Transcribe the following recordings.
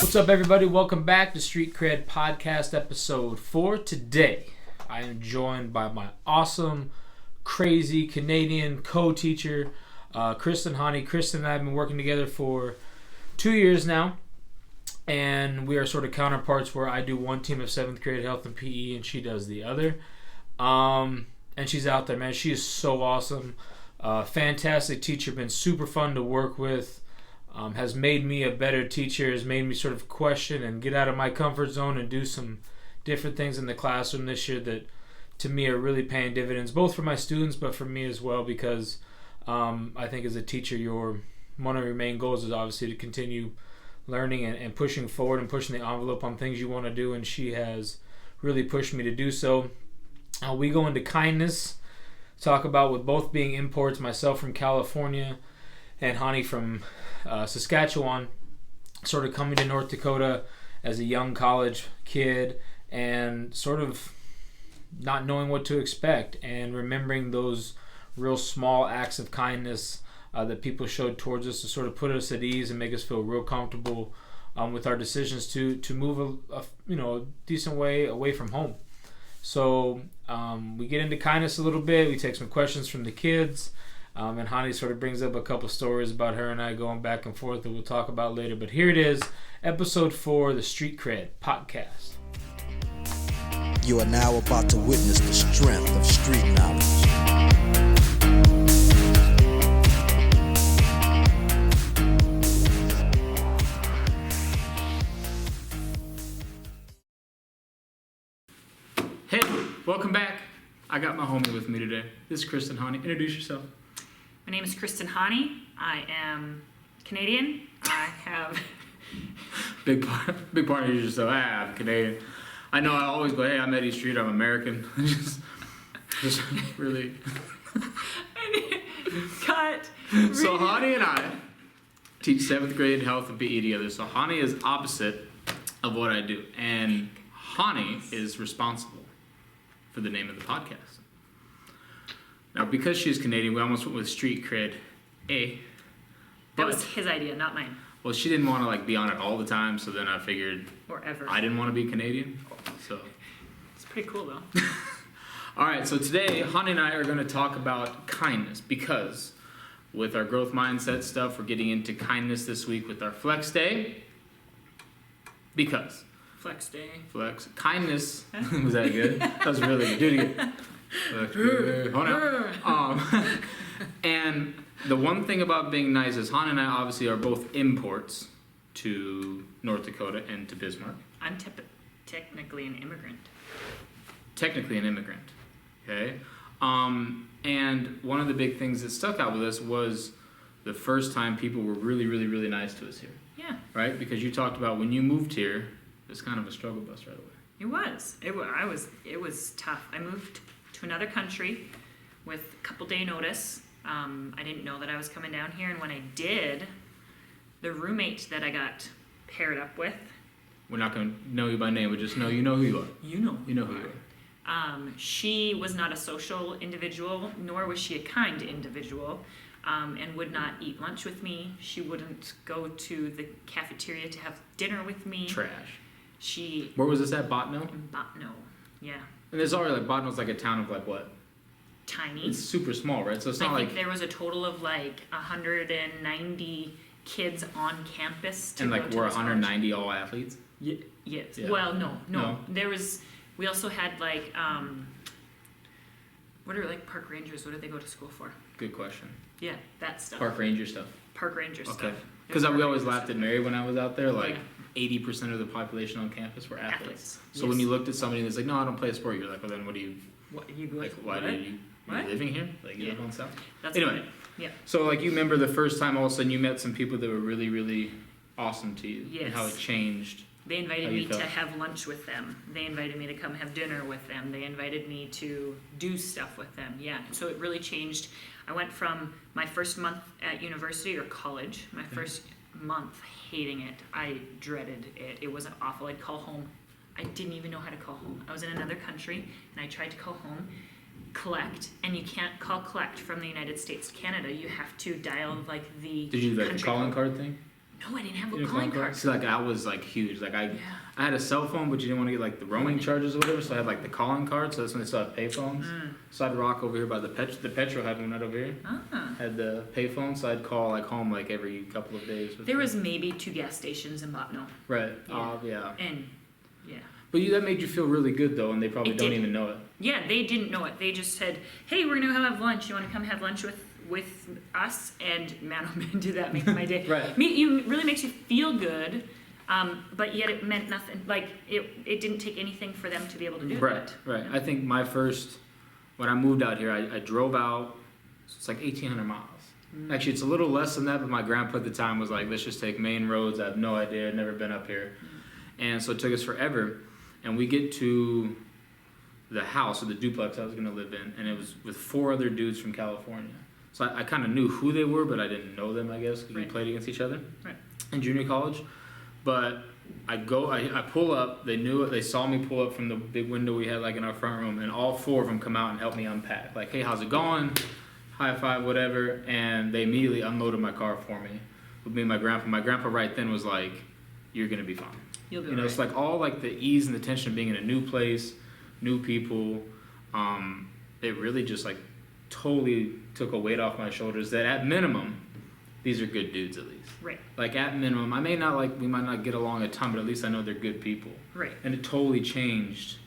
What's up, everybody? Welcome back to Street Cred Podcast Episode 4. Today, I am joined by my awesome, crazy Canadian co-teacher, Kristen Hahne. Kristen and I have been working together for 2 years now, and we are sort of counterparts where I do one team of 7th grade health and PE, and she does the other. And she's out there, man. She is so awesome. Fantastic teacher, been super fun to work with. Has made me a better teacher, has made me sort of question and get out of my comfort zone and do some different things in the classroom this year that to me are really paying dividends, both for my students but for me as well, because I think as a teacher, one of your main goals is obviously to continue learning and pushing forward and pushing the envelope on things you want to do, and she has really pushed me to do so. We go into kindness, talk about with both being imports, myself from California and Hahne from Saskatchewan, sort of coming to North Dakota as a young college kid and sort of not knowing what to expect and remembering those real small acts of kindness that people showed towards us to sort of put us at ease and make us feel real comfortable with our decisions to move a decent way away from home. So we get into kindness a little bit. We take some questions from the kids. And Hahne sort of brings up a couple stories about her and I going back and forth that we'll talk about later. But here it is, Episode 4, the Street Cred Podcast. You are now about to witness the strength of street knowledge. Hey, welcome back. I got my homie with me today. This is Kristen Hahne. Introduce yourself. My name is Kristen Hahne. I am Canadian. I have big part of you yourself. I'm Canadian. I know I always go, hey, I'm Eddie Street, I'm American. just really. Cut. So Hahne and I teach 7th grade health and PE together. So Hahne is opposite of what I do. And Hahne is responsible for the name of the podcast. Now, because she's Canadian, we almost went with Street Cred A. That was his idea, not mine. Well, she didn't want to be on it all the time, so then I figured or ever. I didn't want to be Canadian. So it's pretty cool, though. All right, so today, Hahne and I are going to talk about kindness because with our growth mindset stuff, we're getting into kindness this week with our Flex Day. Because. Flex Day. Flex. Kindness. Was that good? That was really good. Do it again. And the one thing about being nice is Hahne and I obviously are both imports to North Dakota and to Bismarck. I'm technically an immigrant. Technically an immigrant, okay? And one of the big things that stuck out with us was the first time people were really, really, really nice to us here. Yeah. Right? Because you talked about when you moved here, it was kind of a struggle bus right away. It was. It was tough. I moved to another country with a couple day notice. I didn't know that I was coming down here, and when I did, the roommate that I got paired up with. We're not going to know you by name, but just know you know who you are. You know who you are. She was not a social individual, nor was she a kind individual, and would not eat lunch with me. She wouldn't go to the cafeteria to have dinner with me. Trash. Where was this at? Botno? In Botno, yeah. And there's already Botno's like a town of what? Tiny. It's super small, right? So it's not I think there was a total of 190 kids on campus. And we're 190 all athletes? Yes. Yeah. Well, no. We also had what are park rangers? What did they go to school for? Good question. Yeah, that stuff. Park ranger stuff. Park ranger stuff. Okay. Because we always laughed at Mary when I was out there, 80% of the population on campus were athletes. So yes. When you looked at somebody that's like, no, I don't play a sport, you're like, well, then what do you... What, you go why do you... Are you living here? You live on South? That's anyway, yeah. So you remember the first time all of a sudden you met some people that were really, really awesome to you. Yes. And how it changed. They invited me to have lunch with them. They invited me to come have dinner with them. They invited me to do stuff with them. Yeah. So it really changed. I went from my first month at university or college, my first month hating it. I dreaded it. It was awful. I'd call home. I didn't even know how to call home. I was in another country and I tried to call home, collect, and you can't call collect from the United States to Canada. You have to dial the Did you do the calling card thing? No. No, I didn't have You a didn't calling call card. See, like I was like huge. Like I had a cell phone, but you didn't want to get like the roaming charges or whatever. So I had like the calling card. So that's when they still had payphones. So I'd rock over here by the Petro had one right over here. Had the payphone, so I'd call like home like every couple of days. There was maybe 2 gas stations in Botno. Right. Yeah. And yeah. But that made you feel really good though, and they probably don't even know it. Yeah, they didn't know it. They just said, "Hey, we're gonna have lunch. You want to come have lunch with us?" And man, oh man, did that make my day. Right. It really makes you feel good, but yet it meant nothing. Like it didn't take anything for them to be able to do that. Right. I think when I moved out here, I drove out. It's like 1,800 miles. Actually, it's a little less than that, but my grandpa at the time was like, "Let's just take main roads." I have no idea. I'd never been up here, and so it took us forever. And we get to the house or the duplex I was going to live in, and it was with 4 other dudes from California. So I kind of knew who they were, but I didn't know them, I guess, because we played against each other in junior college. But I pull up. They knew it. They saw me pull up from the big window we had like in our front room, and all 4 of them come out and help me unpack. Like, "Hey, how's it going? High five, whatever." And they immediately unloaded my car for me with me and my grandpa. My grandpa right then was like, "You're gonna be fine." You'll be It's like all like the ease and the tension of being in a new place, new people. It really just like totally took a weight off my shoulders that at minimum, these are good dudes at least. Right. Like at minimum, we might not get along a ton, but at least I know they're good people. Right. And it totally changed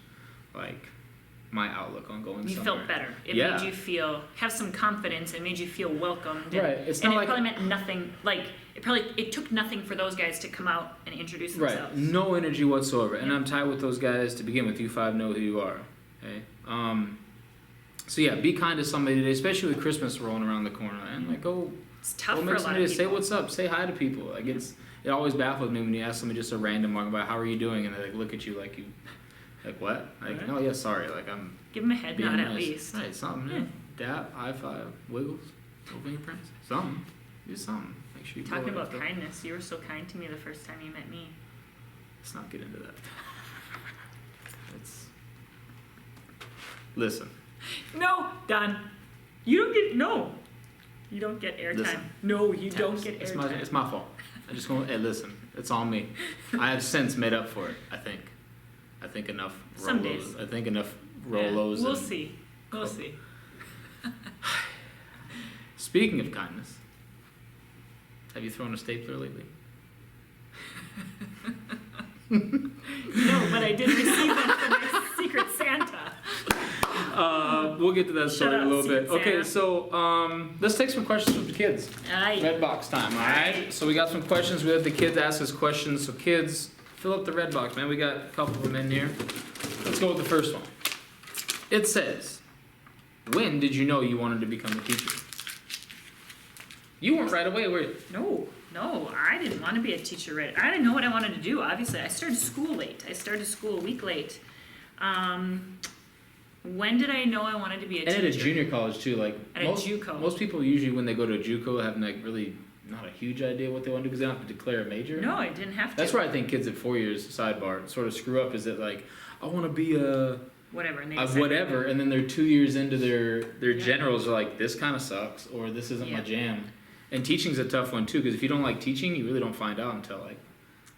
like my outlook on going You somewhere. felt better. It made you have some confidence. It made you feel welcomed. Right. It's not and like it probably meant nothing. Like it took nothing for those guys to come out and introduce themselves. Right. No energy whatsoever. And I'm tied with those guys to begin with. You 5 know who you are. Okay. So yeah, be kind to somebody today, especially with Christmas rolling around the corner, and like It's tough go for make a lot somebody of to people. say what's up, say hi to people. Like it always baffles me when you ask somebody just a random one about how are you doing, and they like look at you like you. Like what? Like oh yeah, sorry. Like I'm. Give them a head being nod nice. at least. Right, something. Dap, high 5, wiggles, no fingerprints, something. Do something. Make sure you. Talking blow it about up. kindness, you were so kind to me the first time you met me. Let's not get into that. Listen. No, done. You don't get airtime. Listen. No, you don't get It's airtime. it's my fault. I just want. Hey, listen. It's on me. I have since made up for it. I think enough. Some Rolos. days. I think enough Yeah, Rolos. we'll and- see. We'll see. Speaking of kindness, have you thrown a stapler lately? No, but I did receive one from my Secret Santa. We'll get to that story in a out, little bit. Secret Okay, Santa. so let's take some questions from the kids. Aye. Red box time, all right? So we got some questions. We let the kids ask us questions. So kids, fill up the red box, man. We got a couple of them in here. Let's go with the first one. It says, when did you know you wanted to become a teacher? You weren't right away, were you? No, I didn't want to be a teacher right. I didn't know what I wanted to do, obviously. I started school late. I started school a week late. When did I know I wanted to be a teacher? And at a junior college too, like At a JUCO. most people usually when they go to a JUCO have like really not a huge idea what they want to do because they don't have to declare a major. No, I didn't have to. That's where I think kids at 4 years, sidebar, sort of screw up. Is that like I want to be a Whatever. And they of decide- whatever, and then they're 2 years into their generals are like this kind of sucks or this isn't my Yeah. jam. And teaching's a tough one too because if you don't like teaching, you really don't find out until like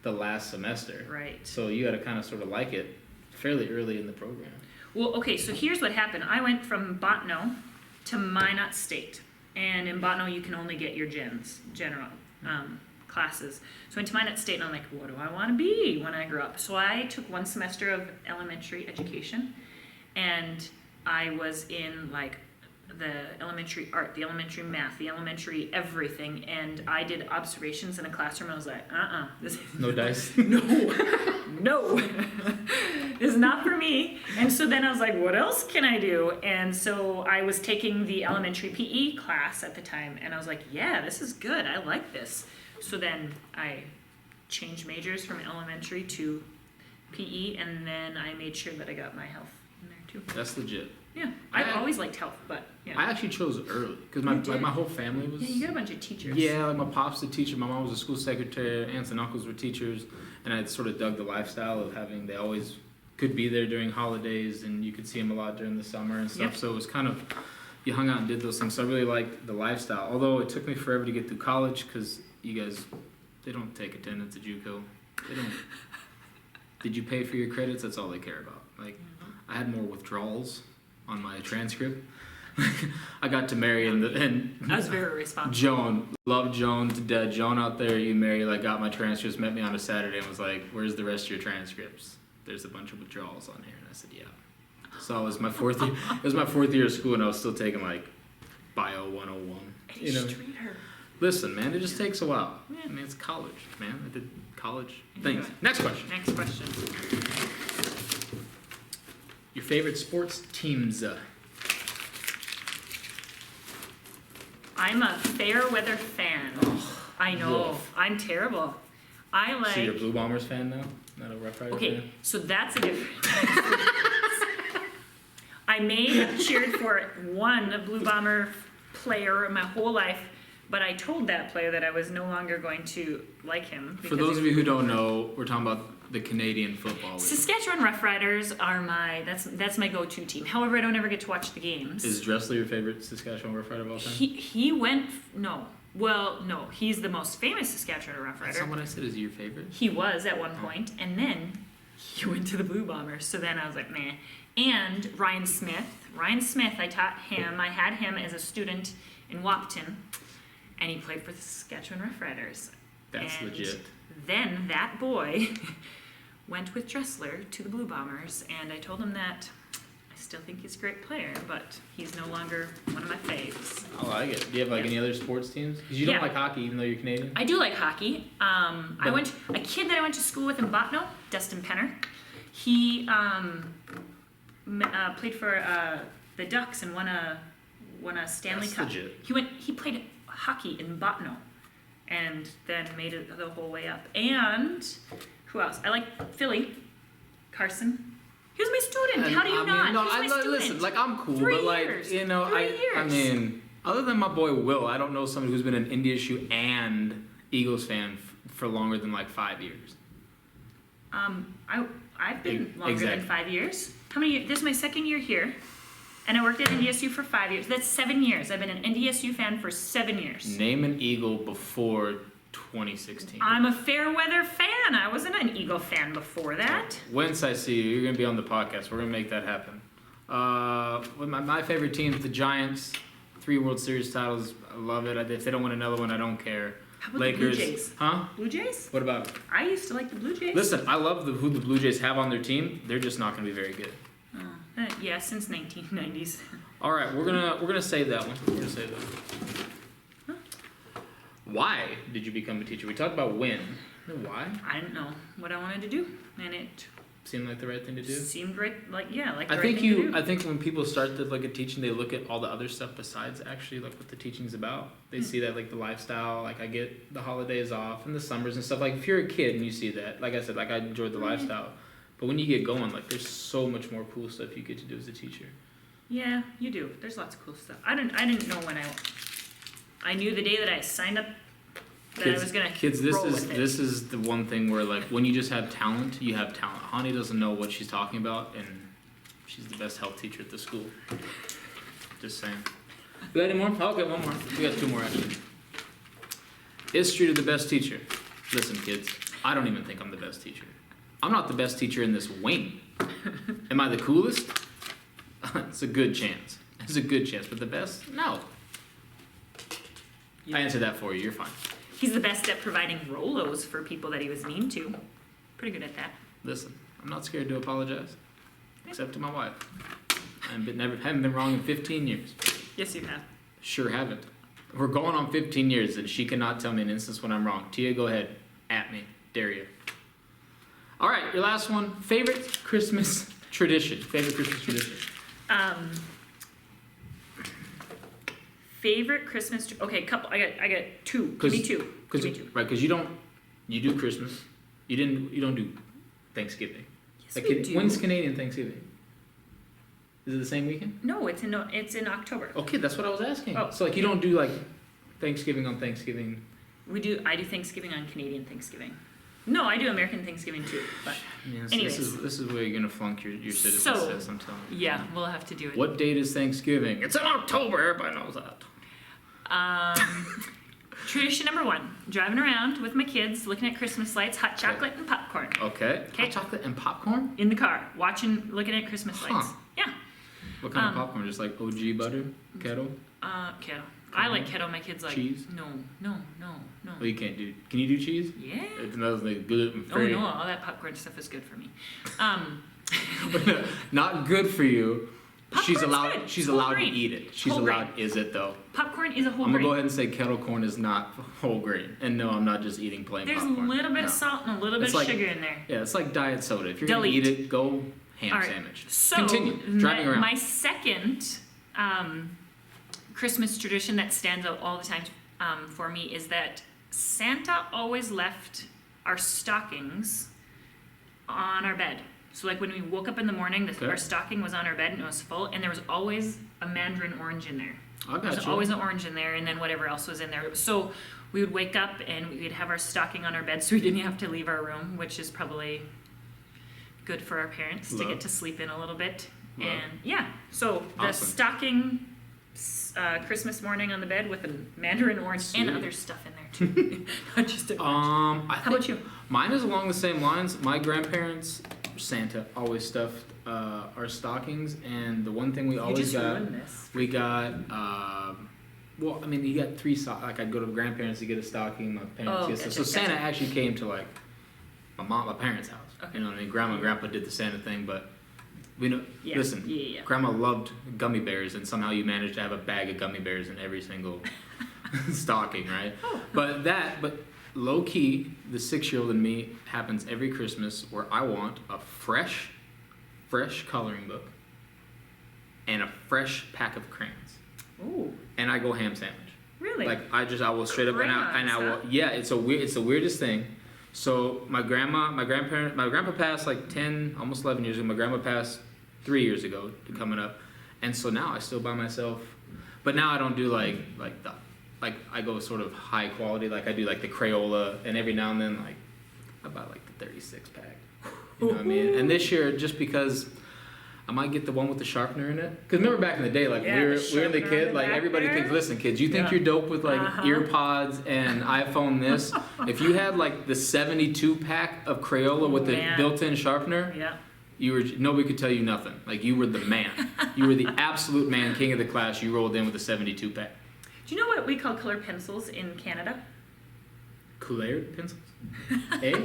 the last semester. Right. So you got to kind of sort of like it fairly early in the program. Well, okay, so here's what happened. I went from Botno to Minot State. And in Botno, you can only get your general classes. So I went to Minot State, and I'm like, what do I want to be when I grow up? So I took 1 semester of elementary education, and I was in, like, the elementary art, the elementary math, the elementary everything, and I did observations in a classroom, and I was like, this is No dice. no, this is not for me. And so then I was like, what else can I do? And so I was taking the elementary PE class at the time, and I was like, yeah, this is good. I like this. So then I changed majors from elementary to PE, and then I made sure that I got my health in there too. That's legit. Yeah, I've always liked health, but yeah. I actually chose early because You did? my whole family was. Yeah, you got a bunch of teachers. Yeah, like my pop's a teacher, my mom was a school secretary, aunts and uncles were teachers, and I sort of dug the lifestyle of having, they always could be there during holidays, and you could see them a lot during the summer and stuff, Yep. so it was kind of, you hung out and did those things, so I really liked the lifestyle, although it took me forever to get through college, because you guys They don't take attendance at JUCO. They don't. Did you pay for your credits? That's all they care about. Like, I had more withdrawals on my transcript. I got to marry and I was very responsible. Joan, loved Joan to death. Joan out there, you married, like, got my transcripts, met me on a Saturday and was like, "Where's the rest of your transcripts? There's a bunch of withdrawals on here." And I said, "Yeah." So it was my fourth year. It was my fourth year of school, and I was still taking like Bio 101. You know. Treat her. Listen, man, it just takes a while. Yeah, I mean, it's college, man. I did college things. Next question. Next question. Your favorite sports teams? I'm a fair weather fan. I know. Woof. I'm terrible. I like. So you're a Blue Bombers fan now? Not a Rough Rider fan? Okay, so that's a different. I may have cheered for one Blue Bomber player my whole life, but I told that player that I was no longer going to like him. For those of you who don't know, we're talking about the Canadian Football League. Saskatchewan Roughriders are that's my go-to team. However, I don't ever get to watch the games. Is Dressler your favorite Saskatchewan Rough Rider of all time? He went no. Well, no, he's the most famous Saskatchewan Rough Rider. That's not what I said. Is he your favorite? He was at one point, and then he went to the Blue Bombers. So then I was like, meh. And Ryan Smith, I taught him. I had him as a student in Wapton, and he played for the Saskatchewan Rough Riders. That's and legit. Then that boy went with Dressler to the Blue Bombers, and I told him that I still think he's a great player, but he's no longer one of my faves. I like it. Do you have like any other sports teams? Because you don't Yeah. like hockey, even though you're Canadian. I do like hockey. A kid that I went to school with in Botno, Dustin Penner. He played for the Ducks and won a Stanley That's Cup. legit. He played hockey in Botno, and then made it the whole way up. And who else? I like Philly, Carson. He was my student. How do you not? No, He was my student. listen. Like, I'm cool, 3 but like, years. you know, 3 I years. mean, other than my boy Will, I don't know somebody who's been an NDSU and Eagles fan for longer than like 5 years. I've been longer Exactly. than 5 years. How many years? This is my second year here, and I worked at NDSU for 5 years. That's 7 years. I've been an NDSU fan for 7 years. Name an Eagle before 2016. I'm a fair weather fan. I wasn't an Eagle fan before that. Once I see you, you're gonna be on the podcast. We're gonna make that happen. My favorite team, the Giants. 3 World Series titles. I love it. If they don't win another one, I don't care. How about Lakers. the Blue Jays? Huh? Blue Jays? What about? I used to like the Blue Jays. Listen, I love who the Blue Jays have on their team. They're just not gonna be very good. Yeah, since 1990s. All right, we're gonna save that one. We're gonna save that one. Why did you become a teacher? We talked about when. Why? I didn't know what I wanted to do, and it Seemed like the right thing to do. seemed right. Like the I right think thing to do. I think when people start to look at teaching, they look at all the other stuff besides actually like what the teaching's about. They see that like the lifestyle, like I get the holidays off and the summers and stuff. Like if you're a kid and you see that, like I said, like I enjoyed the lifestyle. But when you get going, like there's so much more cool stuff you get to do as a teacher. Yeah, you do. There's lots of cool stuff. I didn't know when I knew the day that I signed up that I was gonna Kids, roll with it. this is the one thing where like when you just have talent, you have talent. Hahne doesn't know what she's talking about, and she's the best health teacher at the school. Just saying. You got any more? I'll get one more. We got 2 more actually. Is Streeter the best teacher? Listen, kids, I don't even think I'm the best teacher. I'm not the best teacher in this wing. Am I the coolest? It's a good chance. It's a good chance, but the best? No. I answered that for you. You're fine. He's the best at providing Rolos for people that he was mean to. Pretty good at that. Listen, I'm not scared to apologize, except to my wife. I haven't been wrong in 15 years. Yes, you have. Sure haven't. We're going on 15 years, and she cannot tell me an instance when I'm wrong. Tia, go ahead. At me. Dare you. All right, your last one. Favorite Christmas tradition. Favorite Christmas tradition. Favorite Christmas. Okay, couple. I got 2. Give me 2. Give me 2. Right, because you do Christmas. You don't do Thanksgiving. Yes, we do. When's Canadian Thanksgiving? Is it the same weekend? No, it's in October. Okay, that's what I was asking. Oh. So like you don't do like Thanksgiving on Thanksgiving. I do Thanksgiving on Canadian Thanksgiving. No, I do American Thanksgiving too. But Yes, anyways. this is where you're gonna flunk your citizen So- status, I'm telling you. yeah, we'll have to do it. What date is Thanksgiving? It's in October. Everybody knows that. Tradition number 1, driving around with my kids, looking at Christmas lights, hot chocolate and popcorn. Okay. Hot chocolate and popcorn? In the car, looking at Christmas lights. Yeah. What kind of popcorn? Just like OG butter? Kettle? Kettle. I like kettle. My kids like cheese. No. Well, you can't do. Can you do cheese? Yeah. It smells like gluten Oh free. no, all that popcorn stuff is good for me. Not good for you. She's Popcorn's allowed. good. She's Whole allowed grain. to eat it. She's Whole allowed. grain. Is it though? Popcorn is a whole I'm gonna grain. go ahead and say kettle corn is not whole grain. And no, I'm not just eating plain There's popcorn. a little bit No. of salt and a little bit It's of like- sugar in there. Yeah, it's like diet soda. If you're Delete. gonna eat it, go ham All right. sandwich. So Continue. Driving around. my second Christmas tradition that stands out all the time for me is that Santa always left our stockings on our bed. So like when we woke up in the morning, Okay. our stocking was on our bed and it was full, and there was always a mandarin orange in there. I got There's you. always an orange in there, and then whatever else was in there. So we would wake up and we'd have our stocking on our bed, so we didn't have to leave our room, which is probably good for our parents to Love. get to sleep in a little bit. Love. And yeah, so the Awesome. stocking Christmas morning on the bed with a mandarin orange Sweet. and other stuff in there too. Not just a I How about you? Mine is along the same lines. My grandparents, Santa, always stuffed our stockings, and the one thing we You always just got, ruined this. we got. Well, I mean, you got 3 like I'd go to grandparents to get a stocking, my parents Oh, get stuff. gotcha, So Santa gotcha. actually came to like my parents' house. Okay. You know what I mean? Grandma and grandpa did the Santa thing, but we know. Yeah. Listen, Yeah. grandma loved gummy bears, and somehow you managed to have a bag of gummy bears in every single stocking, right? Oh. But low key, the 6-year-old in me happens every Christmas where I want a fresh coloring book and a fresh pack of crayons, Ooh, and I go ham sandwich. really? Like I will straight up and I Crayons, will. huh? Yeah, it's the weirdest thing. So my grandpa passed like 10, almost 11 years ago. My grandma passed 3 years ago, coming up, and so now I still buy myself. But now I don't do like I go sort of high quality. Like I do like the Crayola, and every now and then like I buy like the 36 pack. You know what I mean? And this year, just because I might get the one with the sharpener in it. Because remember back in the day, like Yeah, we the were the sharpener kid, on the like back everybody there. thinks, listen, kids, you think Yeah. you're dope with like Uh-huh. ear pods and iPhone this. If you had like the 72 pack of Crayola with the Man. built-in sharpener, Yeah. nobody could tell you nothing. Like you were the man. You were the absolute man, king of the class. You rolled in with a 72 pack. Do you know what we call color pencils in Canada? Colored pencils? Eh?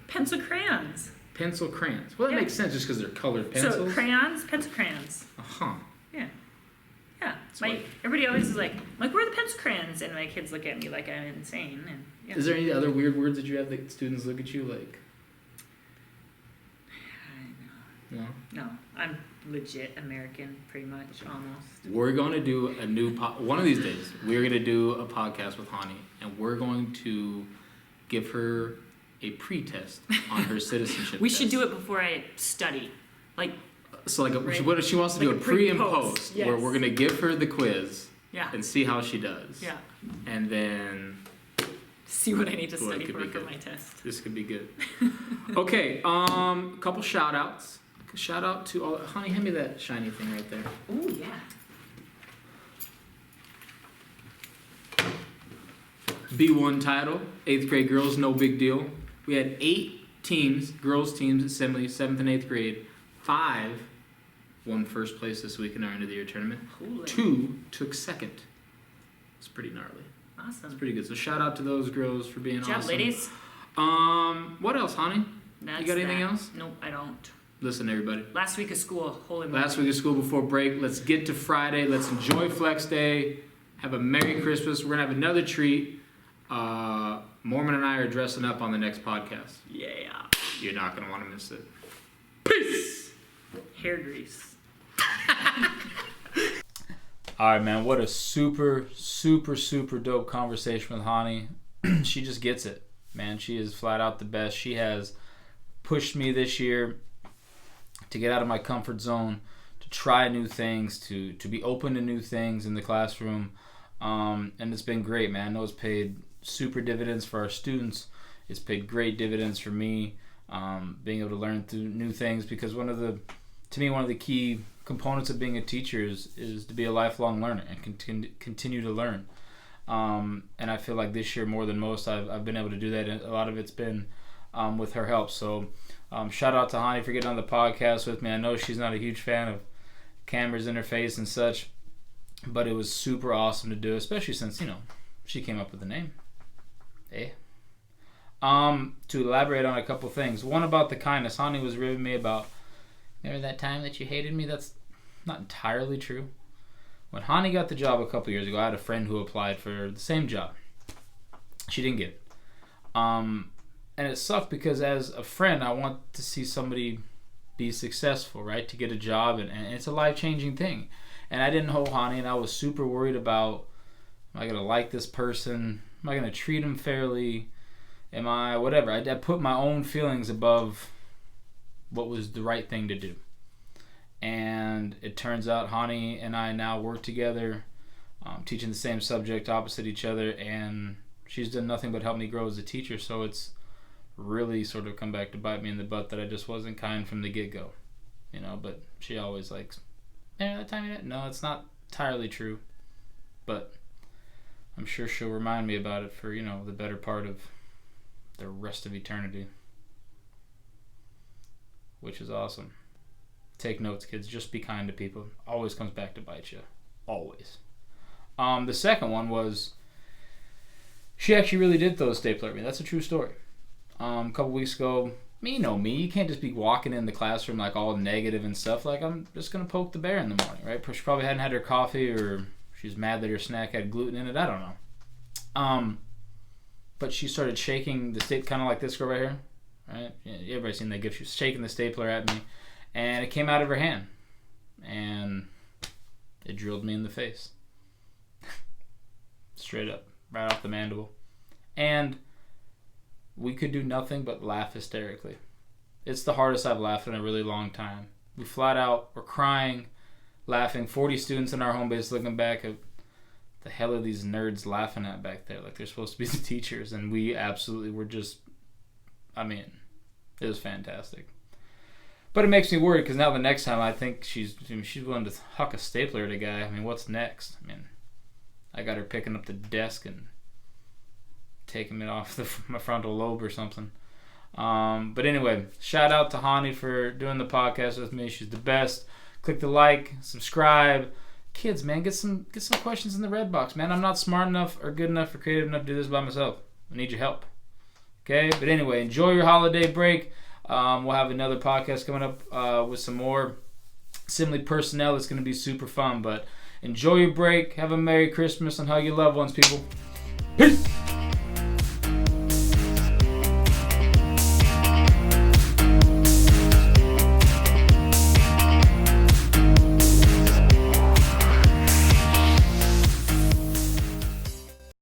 Pencil crayons. Pencil crayons. Well, that Yeah. makes sense just because they're colored pencils. So crayons, pencil crayons. Uh-huh. Yeah. Yeah. So like- Everybody always is like, where are the pencil crayons? And my kids look at me like I'm insane. And yeah. Is there any other weird words that you have that students look at you like? No. No, I'm legit American, pretty much, almost. We're going to do a new one of these days. We're going to do a podcast with Hahne, and we're going to give her a pre-test on her citizenship. We test. should do it before I study. Like, So like, Right. what she wants to Like do a a pre and pre-post, post, yes. where we're going to give her the quiz yeah, and see how she does. yeah. And then See what I need to Boy, it study could for be good. my test. this could be good. Okay, couple shout outs. Shout out to all. Hahne, hand me that shiny thing right there. Oh, yeah. B1 title, 8th grade girls, no big deal. We had 8 teams, girls teams, assembly, 7th and 8th grade. 5 won first place this week in our end of the year tournament. Holy. 2 took second. It's pretty gnarly. It's Awesome. pretty good. So shout out to those girls for being Good job, awesome. ladies. What else, Hahne? That's got anything that. else? Nope, I don't. Listen, everybody. Last week of school, holy moly. Last week of school before break. Let's get to Friday. Let's enjoy Flex Day. Have a Merry Christmas. We're gonna have another treat. Mormon and I are dressing up on the next podcast. Yeah. You're not gonna want to miss it. Peace. Hair grease. All right, man. What a super dope conversation with Hahne. She just gets it, man. She is flat out the best. She has pushed me this year to get out of my comfort zone, to try new things, to be open to new things in the classroom. And it's been great, man. I know it's paid super dividends for our students. It's paid great dividends for me, being able to learn through new things, because one of the key components of being a teacher is to be a lifelong learner and continue to learn. And I feel like this year more than most, I've been able to do that. And a lot of it's been with her help. So shout out to Hahne for getting on the podcast with me. I know she's not a huge fan of cameras in her face and such, but it was super awesome to do, especially since, she came up with the name. Eh? To elaborate on a couple things. One about the kindness. Hahne was ribbing me about, remember that time that you hated me? That's not entirely true. When Hahne got the job a couple years ago, I had a friend who applied for the same job. She didn't get it. And it sucked because as a friend, I want to see somebody be successful, right? To get a job, and it's a life-changing thing. And I didn't know Hahne, and I was super worried about, am I going to like this person? Am I going to treat him fairly? Am I, whatever. I put my own feelings above what was the right thing to do. And it turns out Hahne and I now work together, teaching the same subject opposite each other, and she's done nothing but help me grow as a teacher, so it's really sort of come back to bite me in the butt that I just wasn't kind from the get-go. But she always likes, that time you did? No, it's not entirely true, but I'm sure she'll remind me about it for, the better part of the rest of eternity, which is awesome. Take notes, kids. Just be kind to people. Always comes back to bite you. Always. The second one was, she actually really did throw a stapler at me. That's a true story. A couple weeks ago, me. You can't just be walking in the classroom like all negative and stuff. Like, I'm just going to poke the bear in the morning, right? She probably hadn't had her coffee, or she's mad that her snack had gluten in it. I don't know. But she started shaking the stapler, kind of like this girl right here. Right? Yeah, everybody's seen that gift. She was shaking the stapler at me, and it came out of her hand, and it drilled me in the face. Straight up, right off the mandible. And we could do nothing but laugh hysterically. It's the hardest I've laughed in a really long time. We flat out were crying, laughing. 40 students in our home base looking back at, the hell are these nerds laughing at back there? Like, they're supposed to be the teachers. And we absolutely were just, it was fantastic. But it makes me worried, because now the next time I think she's willing to huck a stapler at a guy. What's next? I got her picking up the desk and taking it off my frontal lobe or something. But anyway, shout out to Hahne for doing the podcast with me. She's the best. Click the like, subscribe. Kids, man, get some questions in the red box, man. I'm not smart enough or good enough or creative enough to do this by myself. I need your help. Okay? But anyway, enjoy your holiday break. We'll have another podcast coming up with some more Assembly personnel. It's going to be super fun. But enjoy your break. Have a Merry Christmas and hug your loved ones, people. Peace!